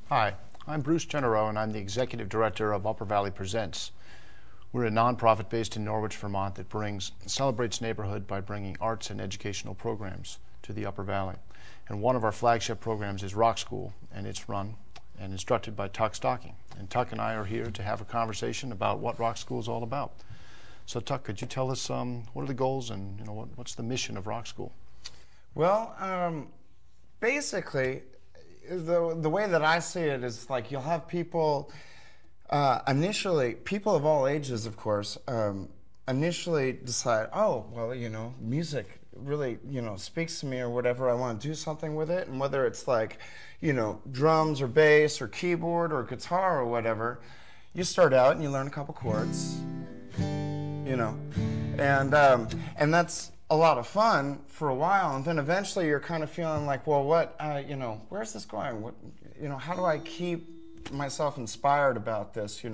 Hi, I'm Bruce Genereux, and I'm the Executive Director of Upper Valley Presents. We're a nonprofit based in Norwich, Vermont that celebrates neighborhood by bringing arts and educational programs to the Upper Valley. And one of our flagship programs is Rock School, and it's run and instructed by Tuck Stocking. And Tuck and I are here to have a conversation about what Rock School is all about. So Tuck, could you tell us what are the goals and what's the mission of Rock School? Well, basically, the way that I see it is like you'll have people, initially, people of all ages, of course, initially decide, oh, well, music really, speaks to me or whatever. I want to do something with it. And whether it's like, drums or bass or keyboard or guitar or whatever, you start out and you learn a couple chords, and that's a lot of fun for a while, and then eventually you're kind of feeling like, well, where's this going? How do I keep myself inspired about this,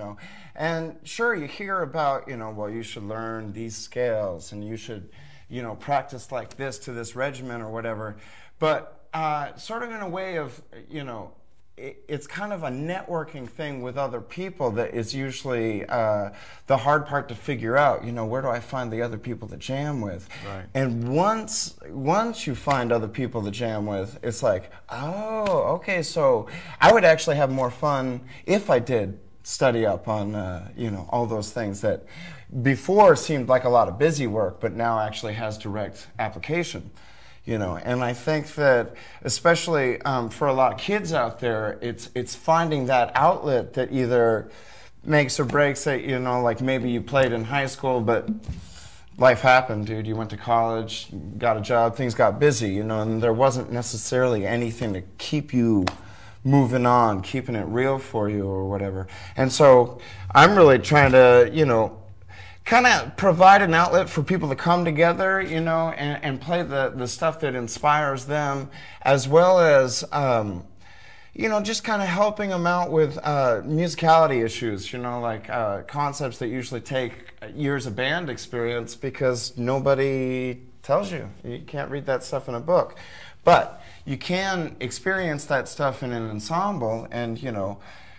And sure, you hear about, well, you should learn these scales, and you should, practice like this to this regimen or whatever, but sort of in a way of, it's kind of a networking thing with other people that is usually the hard part to figure out. Where do I find the other people to jam with? Right. And once you find other people to jam with, it's like, oh, okay, so I would actually have more fun if I did study up on, all those things that before seemed like a lot of busy work, but now actually has direct application. And I think that especially for a lot of kids out there, it's finding that outlet that either makes or breaks it, like maybe you played in high school, but life happened, dude. You went to college, got a job, things got busy, and there wasn't necessarily anything to keep you moving on, keeping it real for you or whatever. And so I'm really trying to, kind of provide an outlet for people to come together, and play the stuff that inspires them, as well as, just kind of helping them out with musicality issues, like concepts that usually take years of band experience because nobody tells you. You can't read that stuff in a book. But you can experience that stuff in an ensemble, and,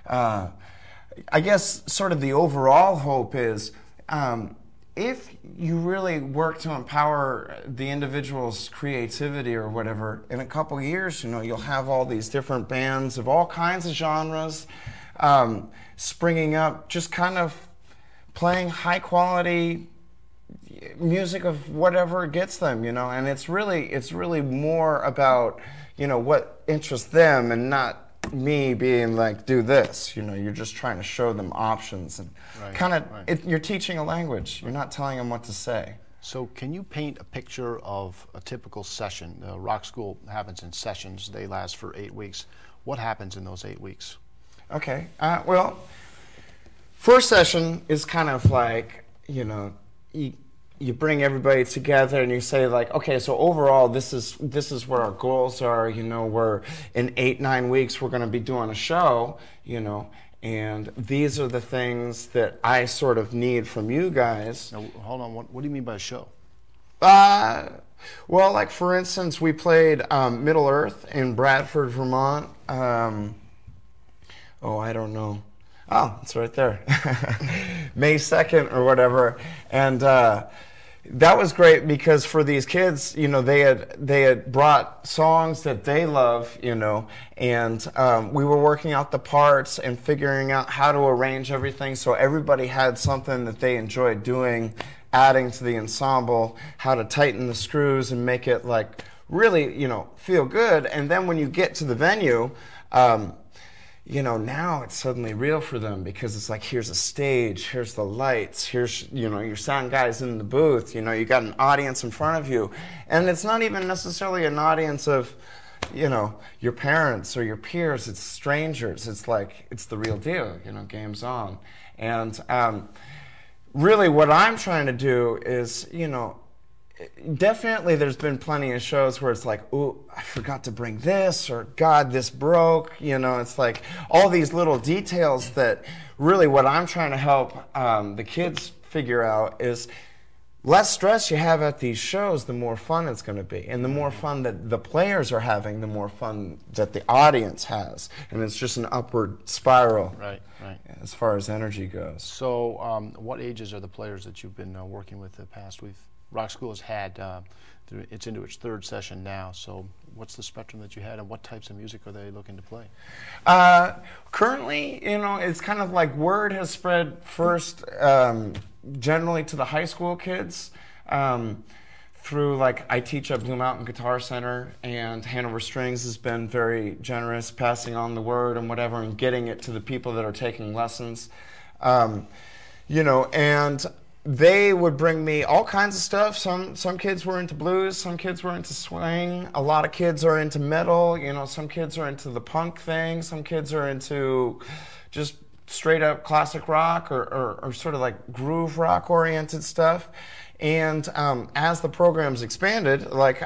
I guess sort of the overall hope is, if you really work to empower the individual's creativity or whatever, in a couple years, you'll have all these different bands of all kinds of genres springing up, just kind of playing high quality music of whatever gets them, and it's really more about, what interests them and not me being like, do this. You're just trying to show them options and you're teaching a language. You're not telling them what to say. So can you paint a picture of a typical session? Rock School happens in sessions. They last for 8 weeks. What happens in those 8 weeks? Okay. Well, first session is kind of like, you bring everybody together and you say like, okay, so overall this is where our goals are. We're in 8-9 weeks we're going to be doing a show, and these are the things that I sort of need from you guys. Now, hold on. What do you mean by a show? Well, like for instance, we played Middle Earth in Bradford, Vermont. I don't know. Oh, it's right there. May 2nd or whatever. And that was great because for these kids, they had brought songs that they love, and we were working out the parts and figuring out how to arrange everything so everybody had something that they enjoyed doing, adding to the ensemble, how to tighten the screws and make it like really, feel good. And then when you get to the venue, now it's suddenly real for them because it's like, here's a stage, here's the lights, here's, your sound guys in the booth, you got an audience in front of you. And it's not even necessarily an audience of, your parents or your peers, it's strangers. It's like, it's the real deal, game's on. And really what I'm trying to do is, definitely there's been plenty of shows where it's like, ooh, I forgot to bring this, or God, this broke. It's like all these little details that really what I'm trying to help the kids figure out is less stress you have at these shows, the more fun it's going to be. And the more fun that the players are having, the more fun that the audience has. And it's just an upward spiral. Right, right. As far as energy goes. So what ages are the players that you've been working with the past? Rock School has had, it's into its third session now, so what's the spectrum that you had, and what types of music are they looking to play? Currently, you know, it's kind of like word has spread first generally to the high school kids through, like, I teach at Blue Mountain Guitar Center, and Hanover Strings has been very generous passing on the word and whatever and getting it to the people that are taking lessons. You know, and they would bring me all kinds of stuff. Some kids were into blues, some kids were into swing, a lot of kids are into metal, you know, some kids are into the punk thing, some kids are into just straight up classic rock or sort of like groove rock oriented stuff. And as the program's expanded, like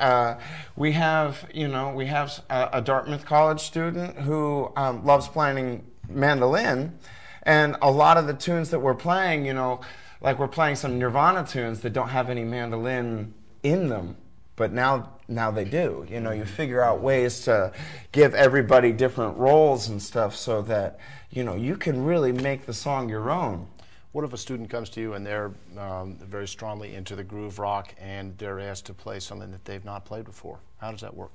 we have a Dartmouth College student who loves playing mandolin, and a lot of the tunes that we're playing, you know, like we're playing some Nirvana tunes that don't have any mandolin in them, but now they do. You know, you figure out ways to give everybody different roles and stuff so that, you know, you can really make the song your own. What if a student comes to you and they're very strongly into the groove rock and they're asked to play something that they've not played before? How does that work?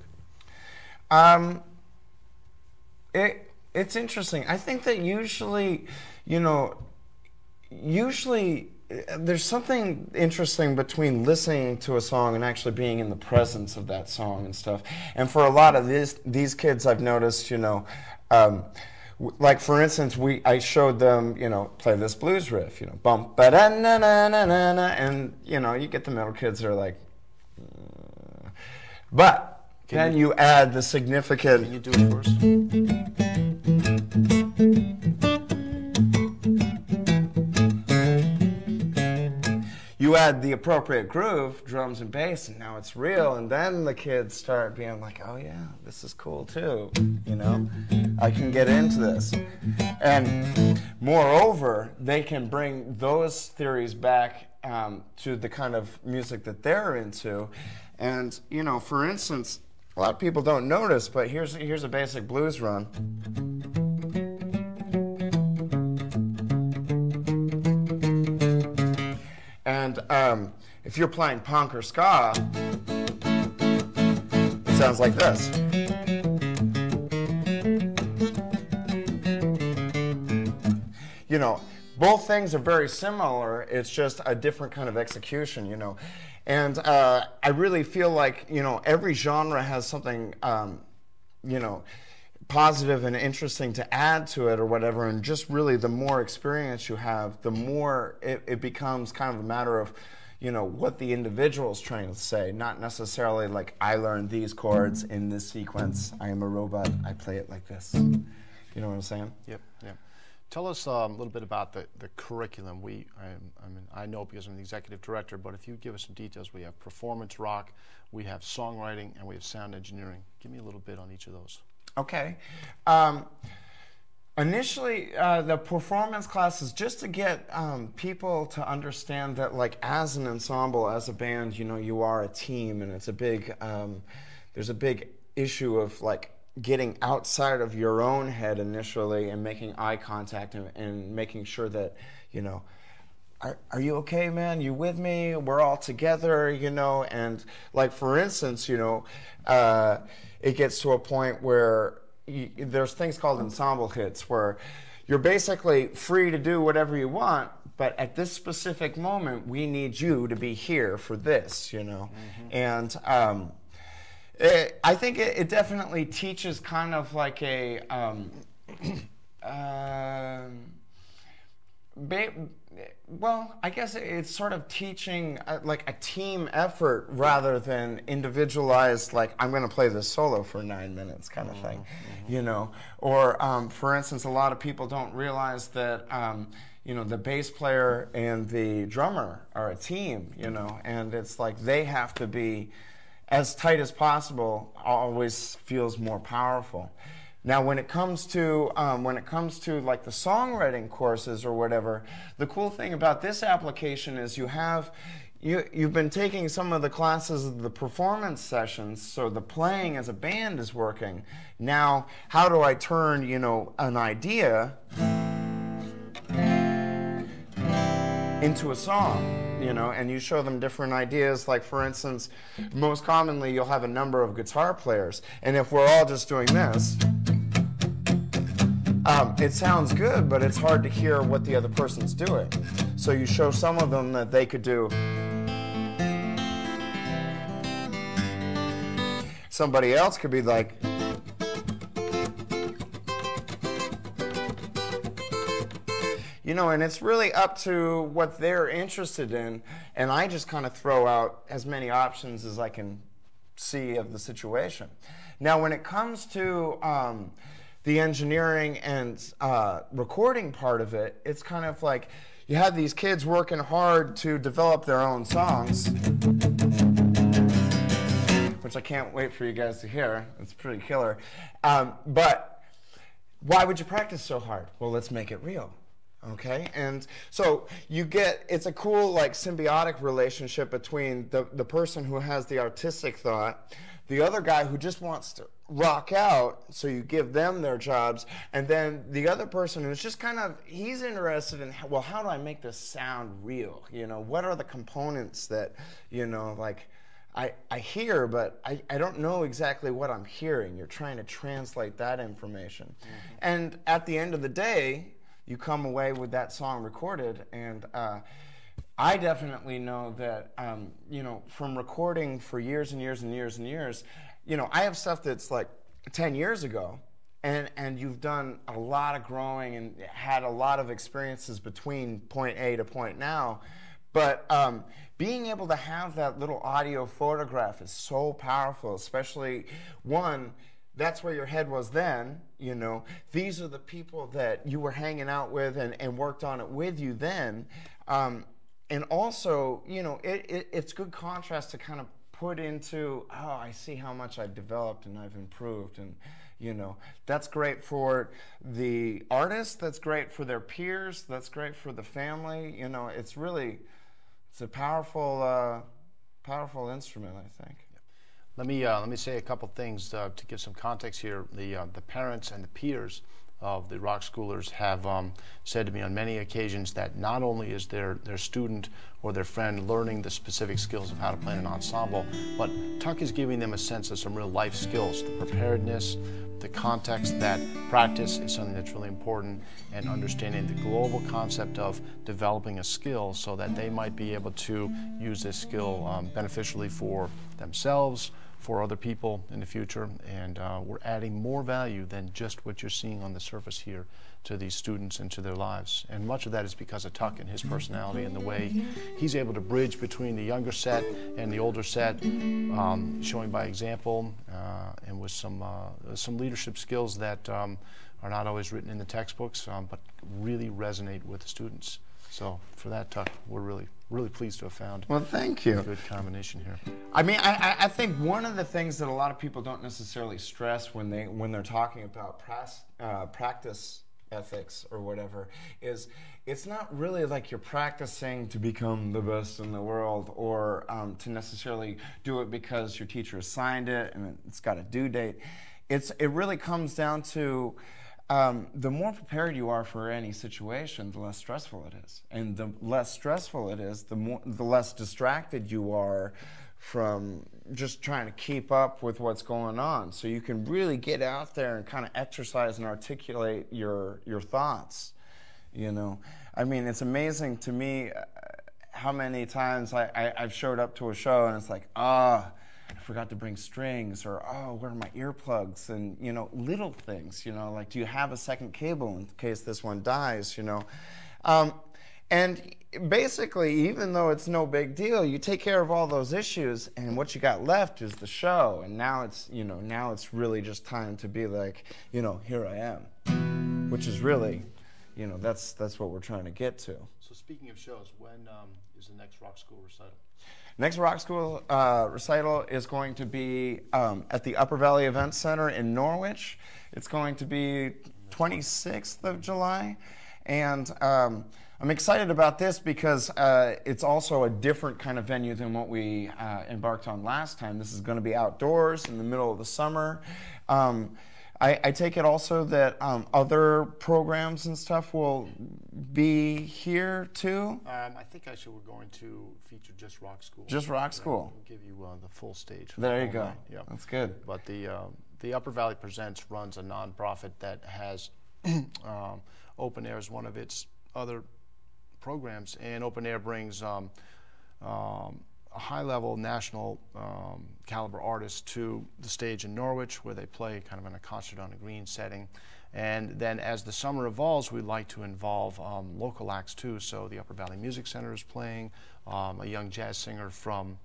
It's interesting. I think that usually, you know, there's something interesting between listening to a song and actually being in the presence of that song and stuff. And for a lot of these kids, I've noticed, you know, like for instance, I showed them, you know, play this blues riff, you know, bump ba da na na na na na, and you know, you get the metal kids that are like, but then you add the significant. Can you do it first? You add the appropriate groove, drums and bass, and now it's real. And then the kids start being like, oh yeah, this is cool too. You know, I can get into this. And moreover, they can bring those theories back to the kind of music that they're into. And, you know, for instance, a lot of people don't notice, but here's a basic blues run. And if you're playing punk or ska, it sounds like this. You know, both things are very similar. It's just a different kind of execution, you know. And I really feel like, you know, every genre has something, you know, positive and interesting to add to it or whatever, and just really the more experience you have, the more it becomes kind of a matter of, you know, what the individual's trying to say, not necessarily like, I learned these chords in this sequence, I am a robot, I play it like this. You know what I'm saying? Yep, yep. Tell us a little bit about the curriculum. I know because I'm the executive director, but if you give us some details, we have performance rock, we have songwriting, and we have sound engineering. Give me a little bit on each of those. Okay. Initially, the performance class is just to get people to understand that, like, as an ensemble, as a band, you know, you are a team, and it's a big, there's a big issue of, like, getting outside of your own head initially and making eye contact and making sure that, you know, are you okay, man? You with me? We're all together, you know? And, like, for instance, you know, it gets to a point where there's things called ensemble hits where you're basically free to do whatever you want, but at this specific moment, we need you to be here for this, you know? Mm-hmm. And I think it definitely teaches kind of like a... well, I guess it's sort of teaching like a team effort rather than individualized, like, I'm going to play this solo for 9 minutes kind of thing, you know. Or, for instance, a lot of people don't realize that, you know, the bass player and the drummer are a team, you know, and it's like they have to be as tight as possible, always feels more powerful. Now, when it comes to like the songwriting courses or whatever, the cool thing about this application is you have you've been taking some of the classes of the performance sessions, so the playing as a band is working. Now, how do I turn, an idea into a song? And you show them different ideas. Like, for instance, most commonly you'll have a number of guitar players, and if we're all just doing this, it sounds good, but it's hard to hear what the other person's doing. So you show some of them that they could do. Somebody else could be like, and it's really up to what they're interested in, and I just kind of throw out as many options as I can see of the situation. Now, when it comes to the engineering and recording part of it, it's kind of like you have these kids working hard to develop their own songs, which I can't wait for you guys to hear. It's pretty killer. But why would you practice so hard? Well, let's make it real. Okay, and so it's a cool, like, symbiotic relationship between the person who has the artistic thought, the other guy who just wants to rock out, so you give them their jobs, and then the other person who's just he's interested in, well, how do I make this sound real? What are the components that, like, I hear, but I don't know exactly what I'm hearing. You're trying to translate that information. Mm-hmm. And at the end of the day, you come away with that song recorded, and I definitely know that, from recording for years and years and years and years, I have stuff that's like 10 years ago, and you've done a lot of growing and had a lot of experiences between point A to point now, but being able to have that little audio photograph is so powerful, especially that's where your head was then, These are the people that you were hanging out with and worked on it with you then. And also, it's good contrast to kind of put into, I see how much I've developed and I've improved. And, that's great for the artist, that's great for their peers, that's great for the family. It's a powerful, powerful instrument, I think. Let me say a couple things to give some context here. The parents and the peers of the rock schoolers have said to me on many occasions that not only is their student or their friend learning the specific skills of how to play in an ensemble, but Tuck is giving them a sense of some real life skills, the preparedness, the context that practice is something that's really important, and understanding the global concept of developing a skill so that they might be able to use this skill beneficially for themselves, for other people in the future, and we're adding more value than just what you're seeing on the surface here to these students and to their lives. And much of that is because of Tuck and his personality and the way he's able to bridge between the younger set and the older set, showing by example and with some leadership skills that are not always written in the textbooks, but really resonate with the students. So for that, Tuck, we're really pleased to have found thank you. A good combination here. I mean, I think one of the things that a lot of people don't necessarily stress when they're talking about practice ethics or whatever is it's not really like you're practicing to become the best in the world or to necessarily do it because your teacher assigned it and it's got a due date. It really comes down to the more prepared you are for any situation, the less stressful it is. And the less stressful it is, the less distracted you are from just trying to keep up with what's going on. So you can really get out there and kind of exercise and articulate your thoughts. I mean, it's amazing to me how many times I've showed up to a show and it's like, I forgot to bring strings, or where are my earplugs? And little things, like, do you have a second cable in case this one dies? And basically, even though it's no big deal, you take care of all those issues, and what you got left is the show. And now it's really just time to be like, here I am, which is really, that's what we're trying to get to. So speaking of shows, when is the next Rock School recital? Next Rock School recital is going to be at the Upper Valley Event Center in Norwich. It's going to be 26th of July. And I'm excited about this because it's also a different kind of venue than what we embarked on last time. This is going to be outdoors in the middle of the summer. I take it also that other programs and stuff will be here too? I think actually we're going to feature just Rock School. Just Rock School. We'll give you the full stage. There you go. Night. Yeah. That's good. But the Upper Valley Presents runs a nonprofit that has Open Air as one of its other programs, and Open Air brings a high-level national caliber artists to the stage in Norwich, where they play kind of in a concert on a green setting. And then as the summer evolves, we'd like to involve local acts too. So the Upper Valley Music Center is playing. A young jazz singer from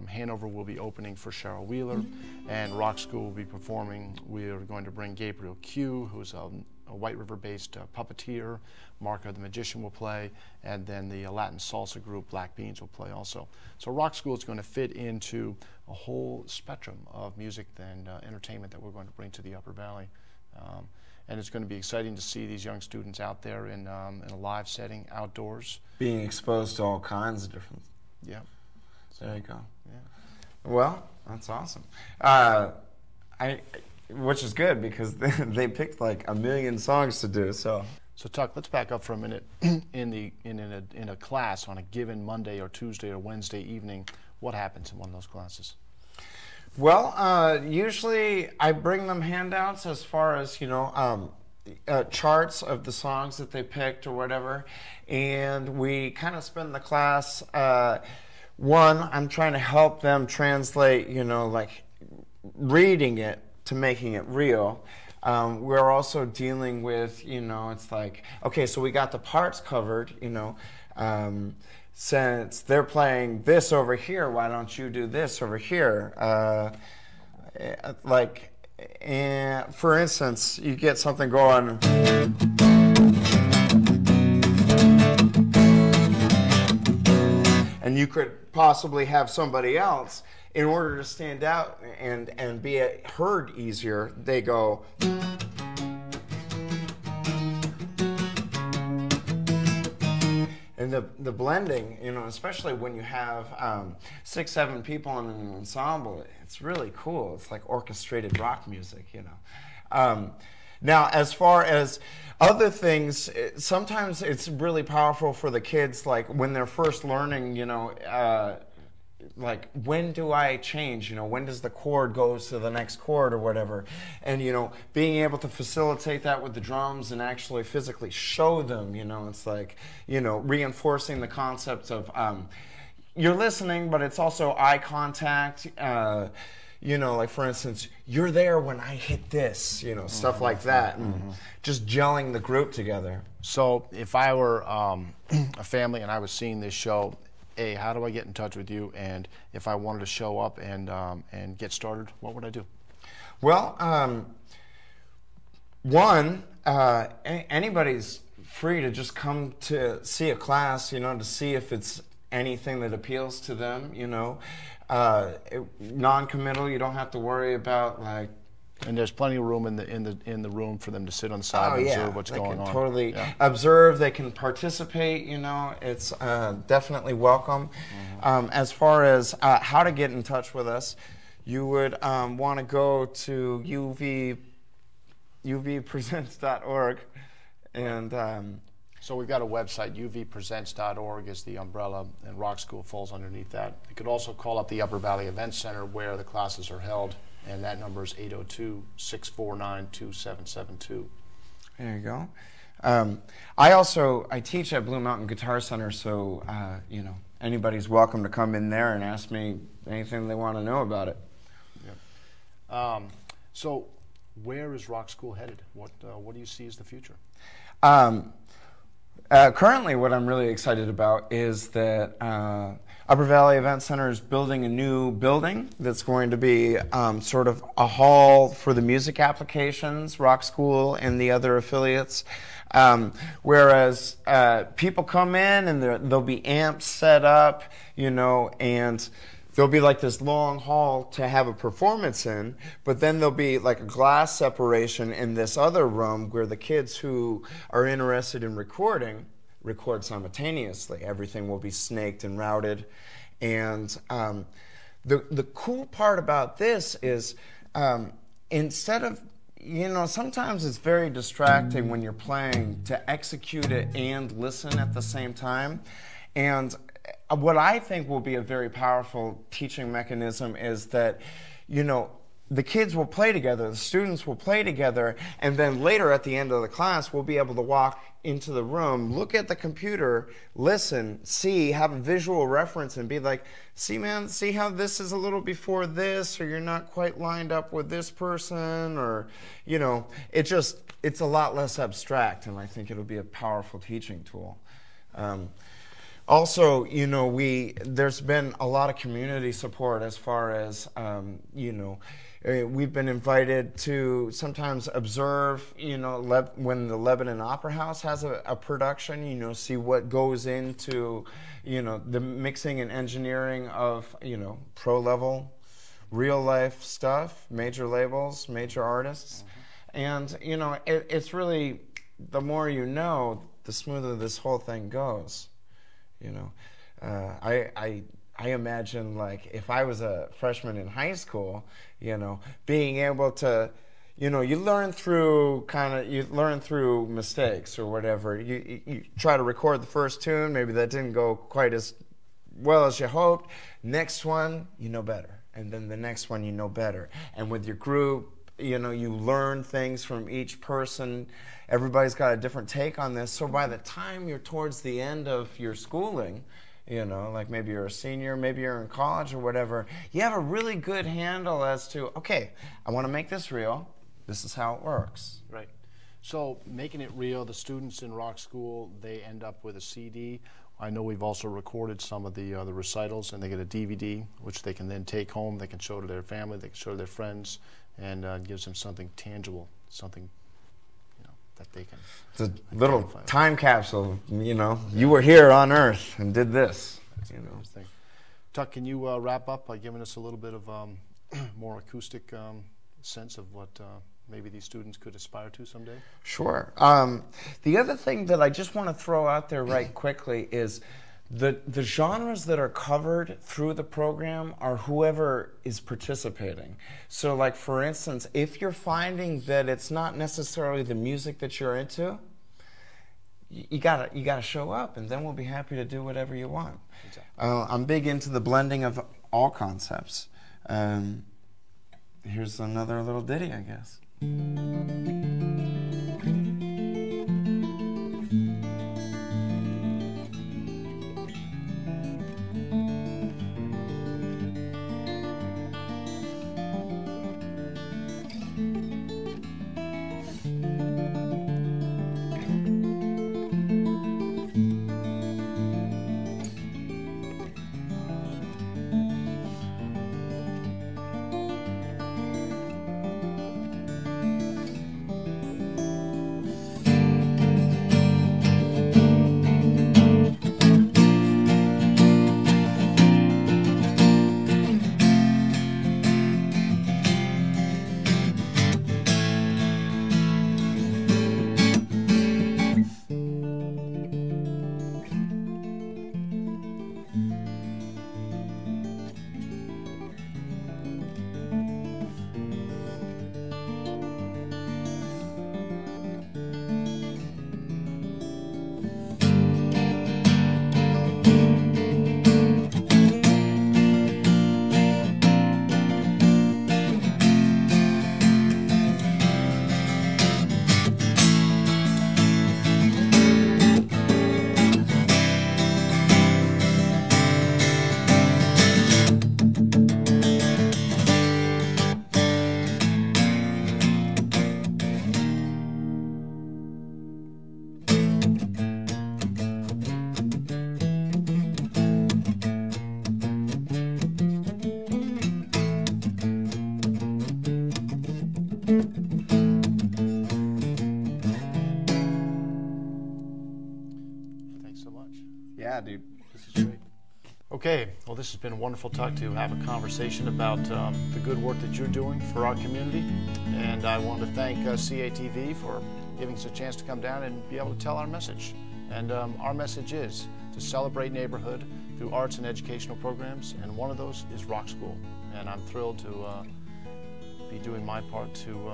Hanover will be opening for Cheryl Wheeler, and Rock School will be performing. We are going to bring Gabriel Q, who's a White River-based puppeteer. Marco the Magician will play, and then the Latin salsa group Black Beans will play also. So Rock School is going to fit into a whole spectrum of music and entertainment that we're going to bring to the Upper Valley. And it's going to be exciting to see these young students out there in a live setting, outdoors. Being exposed to all kinds of different... Yeah. There you go. Yeah. Well, that's awesome. Which is good because they picked like a million songs to do. So Tuck, let's back up for a minute. in a class on a given Monday or Tuesday or Wednesday evening, what happens in one of those classes? Well, usually I bring them handouts as far as charts of the songs that they picked or whatever, and we kind of spend the class. One, I'm trying to help them translate, like reading it to making it real. We're also dealing with, it's like, okay, so we got the parts covered, since they're playing this over here, why don't you do this over here? For instance, you get something going. And you could possibly have somebody else, in order to stand out and be heard easier, they go. And the blending, especially when you have 6, 7 people in an ensemble, it's really cool. It's like orchestrated rock music, Now, as far as other things, sometimes it's really powerful for the kids, like when they're first learning, like when do I change? When does the chord go to the next chord or whatever? And being able to facilitate that with the drums and actually physically show them, it's like reinforcing the concepts of you're listening, but it's also eye contact. Like for instance, you're there when I hit this, stuff like that, and just gelling the group together. So if I were a family and I was seeing this show, how do I get in touch with you? And if I wanted to show up and get started, what would I do? Well, anybody's free to just come to see a class, to see if it's anything that appeals to them, non-committal. You don't have to worry about like. And there's plenty of room in the room for them to sit on the side and observe what's going on. They can totally observe. They can participate. It's definitely welcome. As far as how to get in touch with us, you would want to go to uvpresents.org, and. So we've got a website, uvpresents.org is the umbrella, and Rock School falls underneath that. You could also call up the Upper Valley Event Center where the classes are held, and that number is 802-649-2772. There you go. I teach at Blue Mountain Guitar Center, so anybody's welcome to come in there and ask me anything they want to know about it. Yep. So where is Rock School headed? What do you see as the future? Currently, what I'm really excited about is that Upper Valley Event Center is building a new building that's going to be sort of a hall for the music applications, Rock School and the other affiliates. Whereas people come in and there'll be amps set up, and there'll be like this long hall to have a performance in, but then there'll be like a glass separation in this other room where the kids who are interested in recording, record simultaneously. Everything will be snaked and routed. And the cool part about this is instead of, sometimes it's very distracting when you're playing to execute it and listen at the same time. And what I think will be a very powerful teaching mechanism is that, the kids will play together, the students will play together, and then later at the end of the class, we'll be able to walk into the room, look at the computer, listen, see, have a visual reference, and be like, see, man, see how this is a little before this, or you're not quite lined up with this person, or, it's a lot less abstract, and I think it'll be a powerful teaching tool. Also, there's been a lot of community support as far as, we've been invited to sometimes observe, when the Lebanon Opera House has a production, see what goes into, the mixing and engineering of, pro-level, real-life stuff, major labels, major artists. And, it's really, the more you know, the smoother this whole thing goes. I imagine, like, if I was a freshman in high school, being able to, you learn through mistakes or whatever. You try to record the first tune, maybe that didn't go quite as well as you hoped. Next one, you know better. And then the next one, you know better. And with your group, you learn things from each person. Everybody's got a different take on this. So by the time you're towards the end of your schooling, like maybe you're a senior, maybe you're in college or whatever, you have a really good handle as to, okay, I want to make this real. This is how it works. Right. So making it real, the students in Rock School, they end up with a CD. I know we've also recorded some of the recitals, and they get a DVD, which they can then take home. They can show to their family, they can show to their friends, and gives them something tangible, something that they can. It's a little time capsule. You were here on Earth and did this. Thing. Tuck, can you wrap up by giving us a little bit of more acoustic sense of what maybe these students could aspire to someday? Sure. The other thing that I just want to throw out there right quickly is the genres that are covered through the program are whoever is participating. So, like, for instance, if you're finding that it's not necessarily the music that you're into, you gotta show up, and then we'll be happy to do whatever you want. Exactly. I'm big into the blending of all concepts. Here's another little ditty, I guess. Yeah, dude. This is great. Okay, well, this has been a wonderful talk to have a conversation about the good work that you're doing for our community. And I want to thank CATV for giving us a chance to come down and be able to tell our message. And our message is to celebrate neighborhood through arts and educational programs, and one of those is Rock School. And I'm thrilled to be doing my part to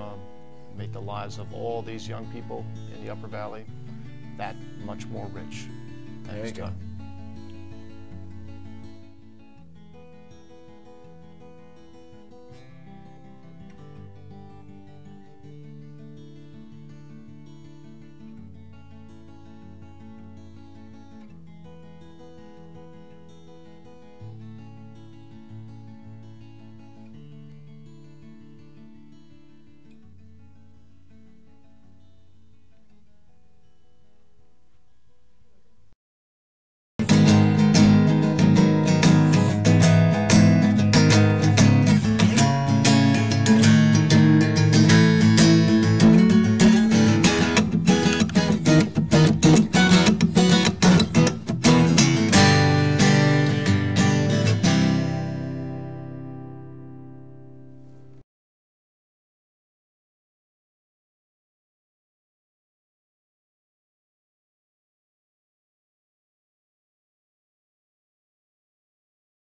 make the lives of all these young people in the Upper Valley that much more rich. There you go.